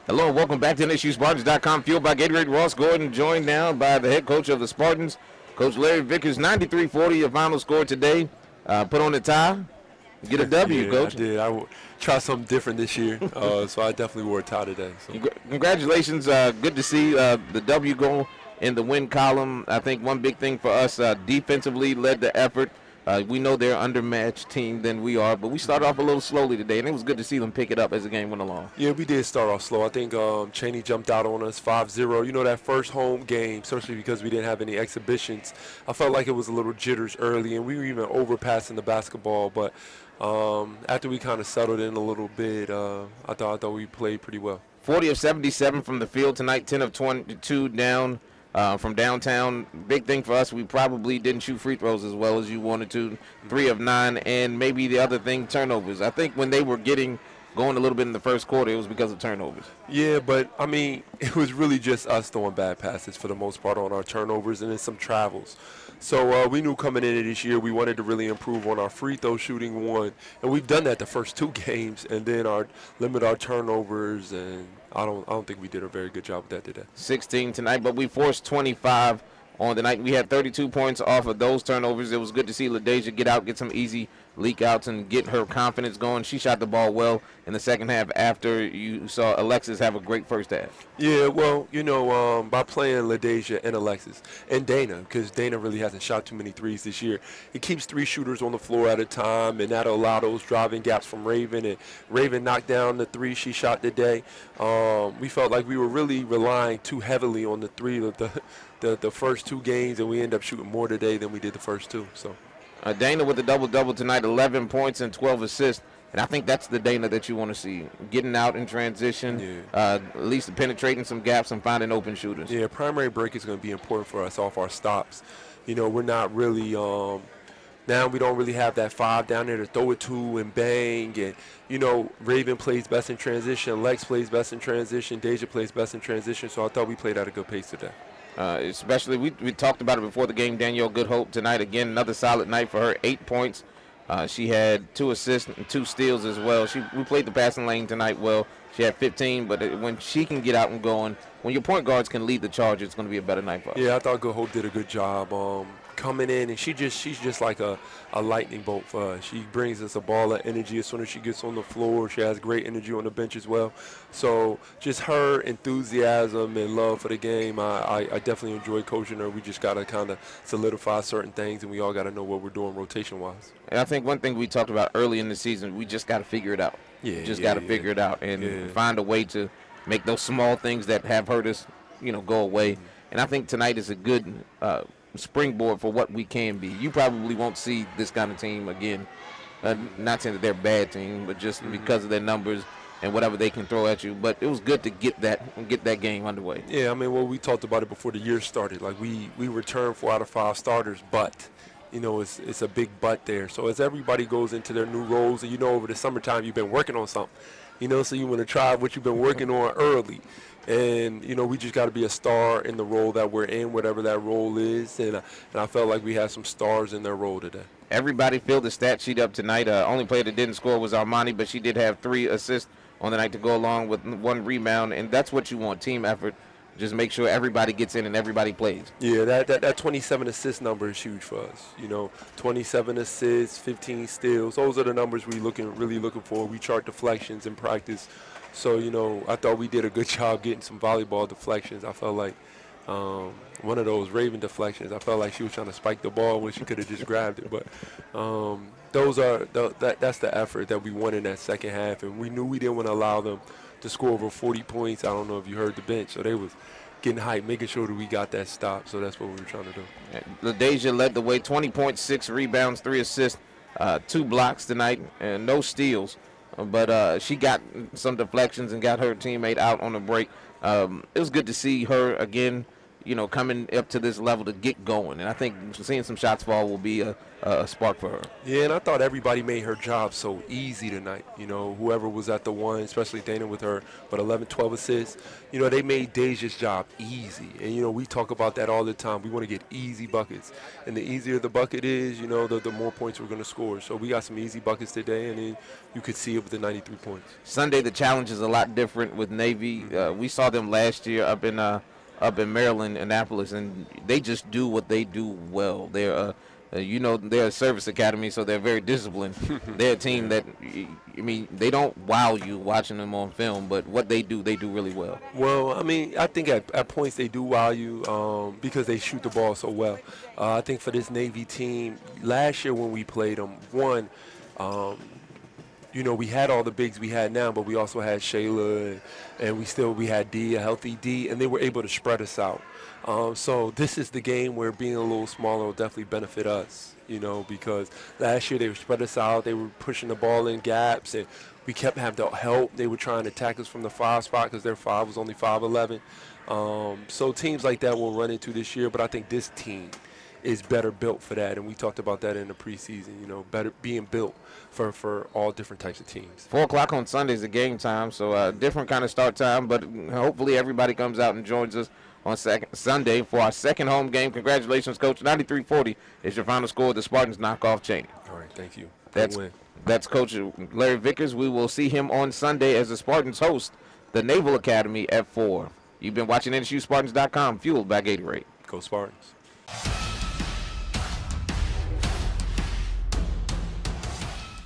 Hello and welcome back to NSUSpartans.com, fueled by Gatorade. Ross Gordon, joined now by the head coach of the Spartans, Coach Larry Vickers. 93-40, your final score today. Put on the tie, get a W, yeah, Coach. I did. I try something different this year, so I definitely wore a tie today. So. Congratulations. Good to see the W go in the win column. I think one big thing for us, defensively led the effort. We know they're an undermatched team than we are, but we started off a little slowly today, and it was good to see them pick it up as the game went along. Yeah, we did start off slow. I think Cheyney jumped out on us 5-0. You know, that first home game, especially because we didn't have any exhibitions, I felt like it was a little jitters early, and we were even overpassing the basketball. But after we kind of settled in a little bit, I thought we played pretty well. 40 of 77 from the field tonight, 10 of 22 down. From downtown. Big thing for us, we probably didn't shoot free throws as well as you wanted to. 3 of 9, and maybe the other thing, turnovers. I think when they were going a little bit in the first quarter, it was because of turnovers. Yeah, but, I mean, it was really just us throwing bad passes for the most part on our turnovers and then some travels. So we knew coming into this year we wanted to really improve on our free throw shooting one, and we've done that the first 2 games, and then limit our turnovers, and I don't think we did a very good job with that today. 16 tonight, but we forced 25 on the night. We had 32 points off of those turnovers. It was good to see LaDeja get out, get some easy leak outs, and get her confidence going. She shot the ball well in the second half after you saw Alexis have a great first half. Yeah, well, you know, by playing LaDeja and Alexis and Dana, because Dana really hasn't shot too many threes this year, it keeps 3 shooters on the floor at a time, and that'll allow those driving gaps from Raven. And Raven knocked down the 3 she shot today. We felt like we were really relying too heavily on the 3 of the first 2 games, and we ended up shooting more today than we did the first 2. So. Dana with the double-double tonight, 11 points and 12 assists. And I think that's the Dana that you want to see, getting out in transition, at least penetrating some gaps and finding open shooters. Yeah, primary break is going to be important for us off our stops. You know, we're not really now we don't really have that 5 down there to throw it to and bang. And, you know, Raven plays best in transition, Lex plays best in transition, Deja plays best in transition. So I thought we played at a good pace today. Especially, we talked about it before the game, Danielle Goodhope tonight. Again, another solid night for her, 8 points. She had 2 assists and 2 steals as well. We played the passing lane tonight well. She had 15, but when she can get out and going, when your point guards can lead the charge, it's going to be a better night for us. Yeah, I thought Goodhope did a good job coming in, and she's just like a lightning bolt for us. She brings us a ball of energy as soon as she gets on the floor. She has great energy on the bench as well. So just her enthusiasm and love for the game, I definitely enjoy coaching her. We just got to kind of solidify certain things, and we all got to know what we're doing rotation-wise. And I think one thing we talked about early in the season, we just got to figure it out. Yeah, just got to figure it out and find a way to make those small things that have hurt us, go away. And I think tonight is a good springboard for what we can be. You probably won't see this kind of team again. Not saying that they're a bad team, but just because of their numbers and whatever they can throw at you. But it was good to get that game underway. Yeah, I mean, well, we talked about it before the year started. Like we returned 4 out of 5 starters, but it's a big but there. So as everybody goes into their new roles, and over the summertime you've been working on something, so you want to try what you've been working on early. And, we just got to be a star in the role that we're in, whatever that role is. And I felt like we had some stars in their role today. Everybody filled the stat sheet up tonight. Only player that didn't score was Armani, but she did have 3 assists on the night to go along with 1 rebound. And that's what you want, team effort. Just make sure everybody gets in and everybody plays. Yeah, that 27 assist number is huge for us. 27 assists, 15 steals. Those are the numbers we're really looking for. We chart deflections in practice. So, I thought we did a good job getting some volleyball deflections. I felt like one of those Raven deflections, I felt like she was trying to spike the ball when she could have just grabbed it. But that's the effort that we won in that second half. And we knew we didn't want to allow them to score over 40 points. I don't know if you heard the bench. So they was getting hyped, making sure that we got that stop. So that's what we were trying to do. LaDeja led the way, 20.6 rebounds, 3 assists, 2 blocks tonight, and no steals. But she got some deflections and got her teammate out on the break. It was good to see her again, coming up to this level to get going. And I think seeing some shots fall will be a spark for her. Yeah, and I thought everybody made her job so easy tonight. Whoever was at the one, especially Dana with her, 11, 12 assists, they made Deja's job easy. And, we talk about that all the time. We want to get easy buckets. And the easier the bucket is, the more points we're going to score. So we got some easy buckets today, and then you could see it with the 93 points. Sunday, the challenge is a lot different with Navy. We saw them last year up in Maryland, Annapolis, and they just do what they do well. They're they're a service academy, so they're very disciplined. They're a team that, they don't wow you watching them on film, but what they do really well. Well, I think at points they do wow you because they shoot the ball so well. I think for this Navy team, last year when we played them, we had all the bigs we had now, but we also had Shayla, and we had D, a healthy D, and they were able to spread us out. So this is the game where being a little smaller will definitely benefit us, because last year they would spread us out. They were pushing the ball in gaps, and we kept having to help. They were trying to attack us from the 5 spot because their 5 was only 5'11". So teams like that we'll run into this year, but I think this team is better built for that, and we talked about that in the preseason, better being built for all different types of teams. 4 o'clock on Sunday is the game time, so different kind of start time, but hopefully everybody comes out and joins us on Sunday for our second home game. Congratulations, Coach. 93-40 is your final score. The Spartans knock off Cheyney. All right, thank you. That's Coach Larry Vickers. We will see him on Sunday as the Spartans host the Naval Academy at 4. You've been watching NSUSpartans.com, fueled by Gatorade. Go Spartans.